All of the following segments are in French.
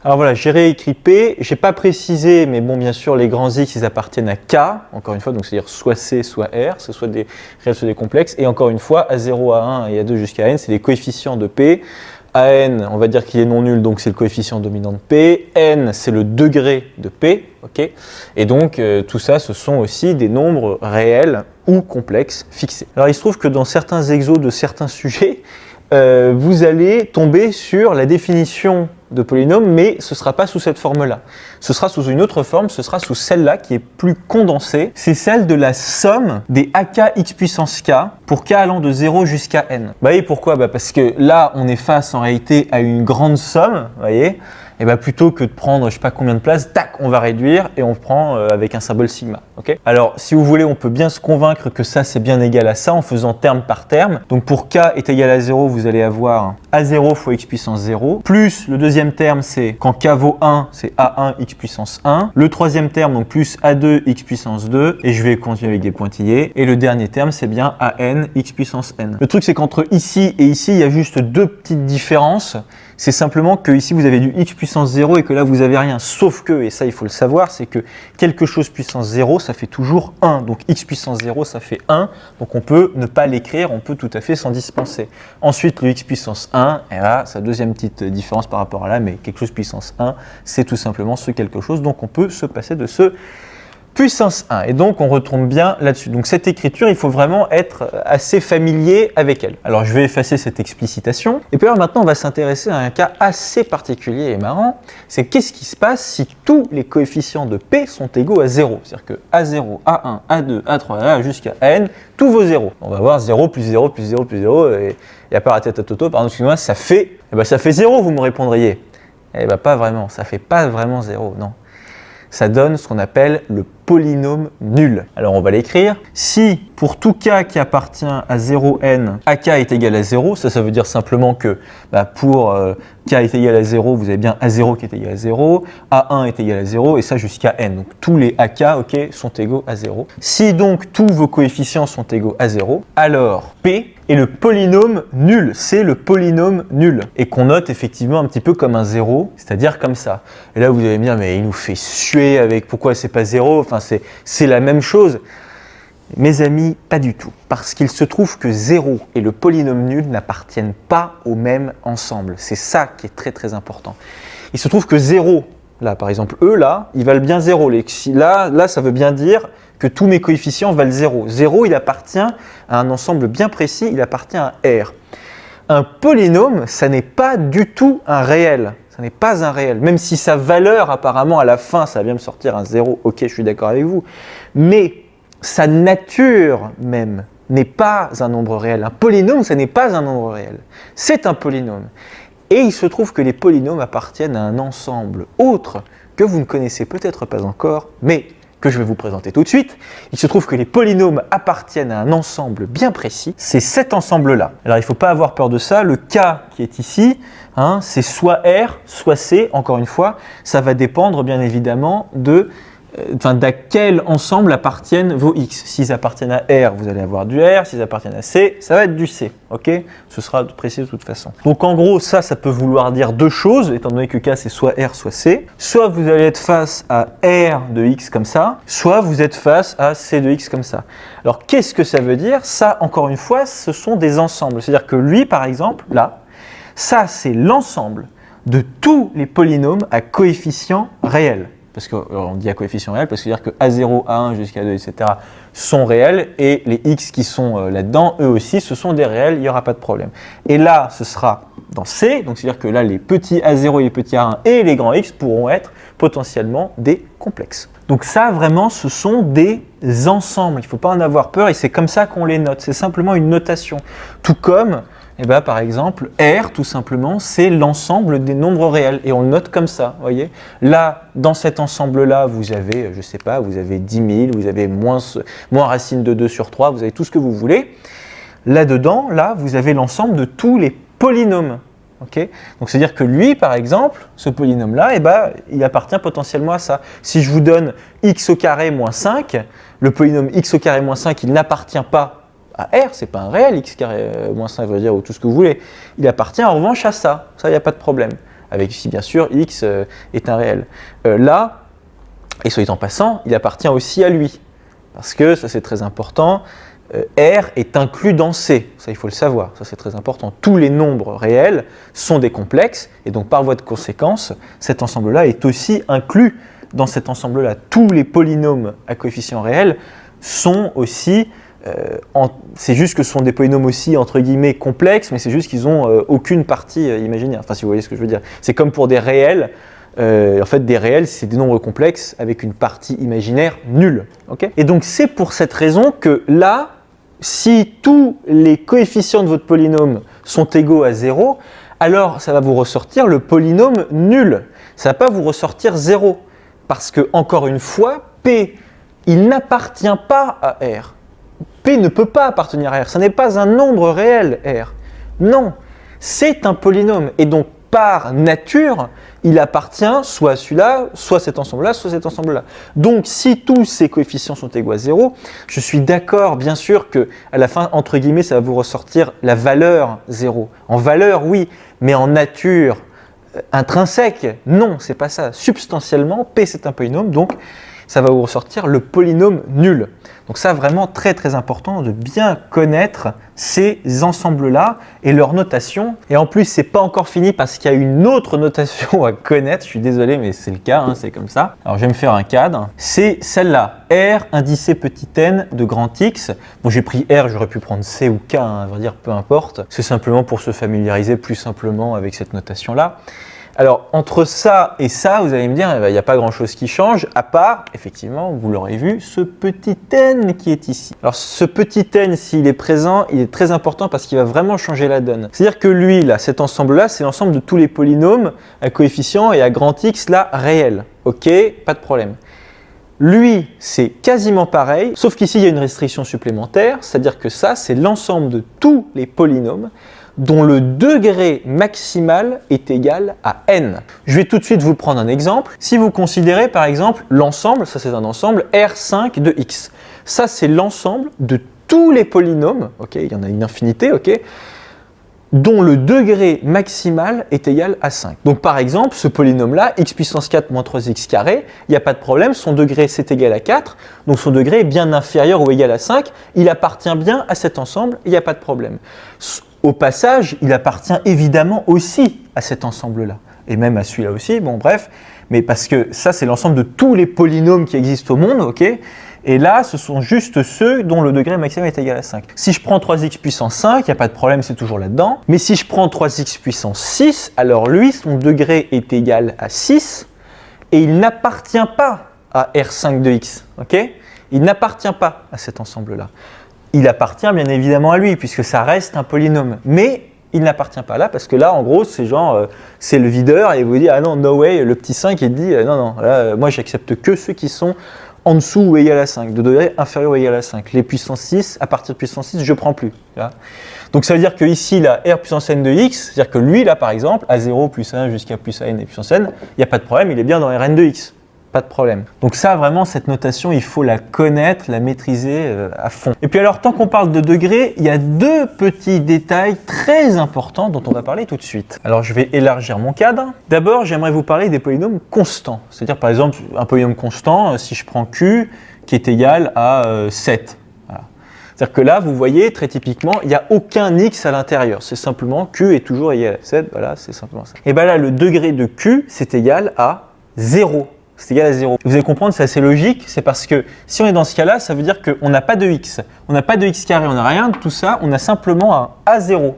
Alors voilà, j'ai réécrit P, j'ai pas précisé, mais bon, bien sûr, les grands X, ils appartiennent à K, encore une fois, donc c'est-à-dire soit C, soit R, ce soit des réels, soit des complexes, et encore une fois, A0, A1 et A2 jusqu'à N, c'est les coefficients de P. AN, on va dire qu'il est non nul, donc c'est le coefficient dominant de P. N, c'est le degré de P, ok. Et donc, tout ça, ce sont aussi des nombres réels ou complexes fixés. Alors, il se trouve que dans certains exos de certains sujets, vous allez tomber sur la définition de polynôme, mais ce ne sera pas sous cette forme-là. Ce sera sous une autre forme, ce sera sous celle-là qui est plus condensée. C'est celle de la somme des AK x puissance k pour k allant de 0 jusqu'à n. Vous voyez pourquoi? Parce que là, on est face en réalité à une grande somme, vous voyez. Et plutôt que de prendre je sais pas combien de places, tac, on va réduire et on prend avec un symbole sigma. Okay. Alors, si vous voulez, on peut bien se convaincre que ça, c'est bien égal à ça en faisant terme par terme. Donc, pour k est égal à 0, vous allez avoir A0 fois x puissance 0, plus le deuxième terme, c'est quand k vaut 1, c'est A1 x puissance 1. Le troisième terme, donc plus A2 x puissance 2, et je vais continuer avec des pointillés. Et le dernier terme, c'est bien AN x puissance n. Le truc, c'est qu'entre ici et ici, il y a juste deux petites différences. C'est simplement que ici vous avez du x puissance 0 et que là vous avez rien. Sauf que, et ça il faut le savoir, c'est que quelque chose puissance 0, ça fait toujours 1. Donc x puissance 0, ça fait 1. Donc on peut ne pas l'écrire, on peut tout à fait s'en dispenser. Ensuite, le x puissance 1, et là, sa deuxième petite différence par rapport à là, mais quelque chose puissance 1, c'est tout simplement ce quelque chose. Donc on peut se passer de ce puissance 1. Et donc, on retombe bien là-dessus. Donc, cette écriture, il faut vraiment être assez familier avec elle. Alors, je vais effacer cette explicitation. Et puis, alors, maintenant, on va s'intéresser à un cas assez particulier et marrant. C'est qu'est-ce qui se passe si tous les coefficients de P sont égaux à 0. C'est-à-dire que A0, A1, A2, A3, A jusqu'à N, tous vos 0. On va voir 0 plus 0 plus 0 plus 0. Et il n'y a pas la tête à Toto. Pardon, excusez-moi, ça fait 0, vous me répondriez. Pas vraiment. Ça fait pas vraiment 0, non. Ça donne ce qu'on appelle le polynôme nul. Alors on va l'écrire. Si pour tout k qui appartient à 0n, ak est égal à 0, ça veut dire simplement que pour k est égal à 0, vous avez bien a0 qui est égal à 0, a1 est égal à 0, et ça jusqu'à n. Donc tous les ak sont égaux à 0. Si donc tous vos coefficients sont égaux à 0, alors p est le polynôme nul, c'est le polynôme nul. Et qu'on note effectivement un petit peu comme un 0, c'est-à-dire comme ça. Et là vous allez me dire, mais il nous fait suer avec pourquoi c'est pas 0, enfin c'est la même chose. Mes amis, pas du tout. Parce qu'il se trouve que 0 et le polynôme nul n'appartiennent pas au même ensemble. C'est ça qui est très très important. Il se trouve que 0, là par exemple, eux là, ils valent bien 0. Là, ça veut bien dire que tous mes coefficients valent 0. 0, il appartient à un ensemble bien précis, il appartient à R. Un polynôme, ça n'est pas du tout un réel. Ça n'est pas un réel. Même si sa valeur, apparemment, à la fin, ça va bien me sortir un 0. Ok, je suis d'accord avec vous. Mais sa nature même n'est pas un nombre réel. Un polynôme, ça n'est pas un nombre réel. C'est un polynôme. Et il se trouve que les polynômes appartiennent à un ensemble autre que vous ne connaissez peut-être pas encore, mais que je vais vous présenter tout de suite. Il se trouve que les polynômes appartiennent à un ensemble bien précis, c'est cet ensemble-là. Alors il ne faut pas avoir peur de ça, le K qui est ici, c'est soit R, soit C, encore une fois, ça va dépendre bien évidemment d'à quel ensemble appartiennent vos X. S'ils appartiennent à R, vous allez avoir du R, s'ils appartiennent à C, ça va être du C, ok? Ce sera précis de toute façon. Donc en gros, ça peut vouloir dire deux choses, étant donné que K c'est soit R, soit C. Soit vous allez être face à R de X comme ça, soit vous êtes face à C de X comme ça. Alors qu'est-ce que ça veut dire? Ça, encore une fois, ce sont des ensembles. C'est-à-dire que lui, par exemple, là, ça c'est l'ensemble de tous les polynômes à coefficient réel. Parce qu'on dit à coefficient réel, parce que c'est-à-dire que A0, A1 jusqu'à 2, etc. sont réels, et les X qui sont là-dedans, eux aussi, ce sont des réels, il n'y aura pas de problème. Et là, ce sera dans C, donc c'est-à-dire que là, les petits A0 et les petits A1 et les grands X pourront être potentiellement des complexes. Donc ça, vraiment, ce sont des ensembles, il ne faut pas en avoir peur, et c'est comme ça qu'on les note, c'est simplement une notation. Tout comme, par exemple, R, tout simplement, c'est l'ensemble des nombres réels. Et on le note comme ça, vous voyez. Là, dans cet ensemble-là, vous avez, je ne sais pas, vous avez 10 000, vous avez moins racine de 2 sur 3, vous avez tout ce que vous voulez. Là-dedans, là, vous avez l'ensemble de tous les polynômes. Okay, donc c'est-à-dire que lui, par exemple, ce polynôme-là, il appartient potentiellement à ça. Si je vous donne x au carré moins 5, le polynôme x au carré moins 5, il n'appartient pas à R, c'est pas un réel x carré moins 5, veut dire, ou tout ce que vous voulez. Il appartient en revanche à ça, il n'y a pas de problème. avec si bien sûr x est un réel. Là, et soit dit en passant, il appartient aussi à lui, parce que, ça c'est très important, R est inclus dans C, ça il faut le savoir, ça c'est très important. Tous les nombres réels sont des complexes, et donc par voie de conséquence, cet ensemble-là est aussi inclus dans cet ensemble-là. Tous les polynômes à coefficients réels sont aussi, c'est juste que ce sont des polynômes aussi entre guillemets complexes, mais c'est juste qu'ils n'ont aucune partie imaginaire, enfin si vous voyez ce que je veux dire. C'est comme pour des réels, en fait des réels c'est des nombres complexes avec une partie imaginaire nulle. Okay, et donc c'est pour cette raison que là, si tous les coefficients de votre polynôme sont égaux à 0, alors ça va vous ressortir le polynôme nul. Ça ne va pas vous ressortir 0. Parce que, encore une fois, P, il n'appartient pas à R. P ne peut pas appartenir à R. Ce n'est pas un nombre réel, R. Non, c'est un polynôme. Et donc, par nature, il appartient soit à celui-là, soit à cet ensemble-là, soit à cet ensemble-là. Donc, si tous ces coefficients sont égaux à 0, je suis d'accord, bien sûr, qu'à la fin, entre guillemets, ça va vous ressortir la valeur 0. En valeur, oui, mais en nature intrinsèque, non, c'est pas ça. Substantiellement, P, c'est un polynôme, donc ça va vous ressortir le polynôme nul. Donc ça, vraiment très très important de bien connaître ces ensembles-là et leur notation. Et en plus, c'est pas encore fini parce qu'il y a une autre notation à connaître. Je suis désolé, mais c'est le cas, hein, c'est comme ça. Alors je vais me faire un cadre. C'est celle-là, R indicé petit n de grand X. Bon, j'ai pris R, j'aurais pu prendre C ou K, hein, à vrai dire, peu importe. C'est simplement pour se familiariser plus simplement avec cette notation-là. Alors, entre ça et ça, vous allez me dire, il n'y a pas grand-chose qui change, à part, effectivement, vous l'aurez vu, ce petit n qui est ici. Alors, ce petit n, s'il est présent, il est très important parce qu'il va vraiment changer la donne. C'est-à-dire que lui, là, cet ensemble-là, c'est l'ensemble de tous les polynômes à coefficient et à grand X, là, réel. Ok, pas de problème. Lui, c'est quasiment pareil, sauf qu'ici, il y a une restriction supplémentaire, c'est-à-dire que ça, c'est l'ensemble de tous les polynômes dont le degré maximal est égal à n. Je vais tout de suite vous prendre un exemple. Si vous considérez par exemple l'ensemble, ça c'est un ensemble R5 de x. Ça c'est l'ensemble de tous les polynômes, ok, il y en a une infinité, ok, dont le degré maximal est égal à 5. Donc par exemple, ce polynôme-là, x puissance 4 moins 3x carré, il n'y a pas de problème, son degré c'est égal à 4, donc son degré est bien inférieur ou égal à 5, il appartient bien à cet ensemble, il n'y a pas de problème. Au passage, il appartient évidemment aussi à cet ensemble-là, et même à celui-là aussi, bon bref, mais parce que ça c'est l'ensemble de tous les polynômes qui existent au monde, ok, et là ce sont juste ceux dont le degré maximal est égal à 5. Si je prends 3x puissance 5, il n'y a pas de problème, c'est toujours là-dedans, mais si je prends 3x puissance 6, alors lui, son degré est égal à 6, et il n'appartient pas à R5 de x, ok, il n'appartient pas à cet ensemble-là. Il appartient bien évidemment à lui, puisque ça reste un polynôme. Mais il n'appartient pas là, parce que là, en gros, c'est genre, c'est le videur, et vous dites, ah non, no way, le petit 5, il dit, non, non, là, moi, j'accepte que ceux qui sont en dessous ou égal à 5, de degré inférieur ou égal à 5. Les puissance 6, à partir de puissance 6, je ne prends plus. Là. Donc ça veut dire que ici, là, R puissance n de x, c'est-à-dire que lui, là, par exemple, à 0 plus 1 jusqu'à plus n et puissance n, il n'y a pas de problème, il est bien dans Rn de x. Pas de problème. Donc ça, vraiment, cette notation, il faut la connaître, la maîtriser à fond. Et puis alors, tant qu'on parle de degrés, il y a deux petits détails très importants dont on va parler tout de suite. Alors, je vais élargir mon cadre. D'abord, j'aimerais vous parler des polynômes constants. C'est-à-dire, par exemple, un polynôme constant, si je prends Q, qui est égal à 7. Voilà. C'est-à-dire que là, vous voyez, très typiquement, il n'y a aucun x à l'intérieur. C'est simplement Q est toujours égal à 7. Voilà, c'est simplement ça. Et bien là, le degré de Q, c'est égal à 0. C'est égal à 0. Vous allez comprendre, c'est assez logique, c'est parce que si on est dans ce cas-là, ça veut dire qu'on n'a pas de x. On n'a pas de x carré, on n'a rien de tout ça, on a simplement un A0.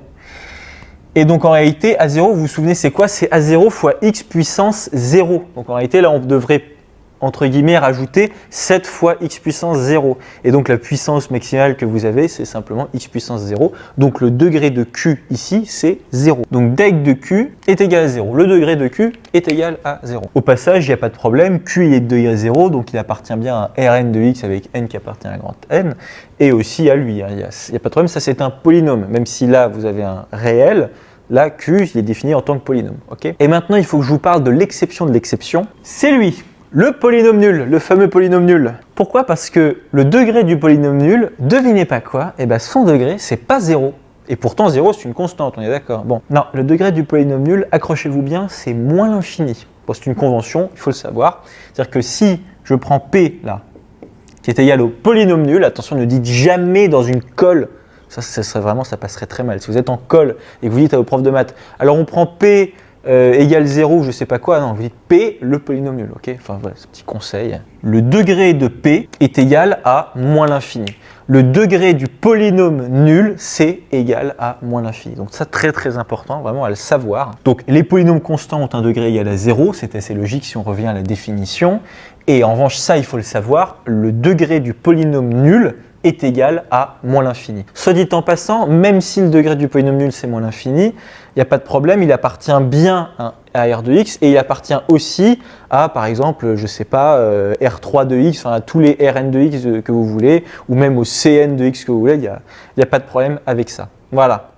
Et donc en réalité, A0, vous vous souvenez, c'est quoi? C'est A0 fois x puissance 0. Donc en réalité, là, on devrait, entre guillemets, rajouter 7 fois x puissance 0. Et donc la puissance maximale que vous avez, c'est simplement x puissance 0. Donc le degré de Q ici, c'est 0. Donc deg de Q est égal à 0. Le degré de Q est égal à 0. Au passage, il n'y a pas de problème. Q il est de degré 0, donc il appartient bien à Rn de x avec n qui appartient à grand N. Et aussi à lui. Il n'y a pas de problème, ça c'est un polynôme. Même si là, vous avez un réel, là, Q, il est défini en tant que polynôme. Okay, et maintenant, il faut que je vous parle de l'exception de l'exception. C'est lui. Le polynôme nul, le fameux polynôme nul. Pourquoi? Parce que le degré du polynôme nul, devinez pas quoi, et ben son degré, c'est pas 0, Et pourtant, 0, c'est une constante, on est d'accord. Bon, non, le degré du polynôme nul, accrochez-vous bien, c'est moins l'infini. Bon, c'est une convention, il faut le savoir. C'est-à-dire que si je prends P, là, qui est égal au polynôme nul, attention, ne dites jamais dans une colle, ça serait vraiment, ça passerait très mal. Si vous êtes en colle et que vous dites à vos profs de maths, alors on prend P égale 0, je sais pas quoi, non, vous dites P, le polynôme nul, ok? Enfin voilà, ce petit conseil. Le degré de P est égal à moins l'infini. Le degré du polynôme nul, c'est égal à moins l'infini. Donc ça, très très important, vraiment à le savoir. Donc les polynômes constants ont un degré égal à 0, c'est assez logique si on revient à la définition. Et en revanche, ça, il faut le savoir, le degré du polynôme nul est égal à moins l'infini. Soit dit en passant, même si le degré du polynôme nul, c'est moins l'infini, il n'y a pas de problème, il appartient bien à R de x et il appartient aussi à, par exemple, je ne sais pas, R3 de x, enfin, à tous les Rn de x que vous voulez, ou même au Cn de x que vous voulez, il n'y a pas de problème avec ça. Voilà.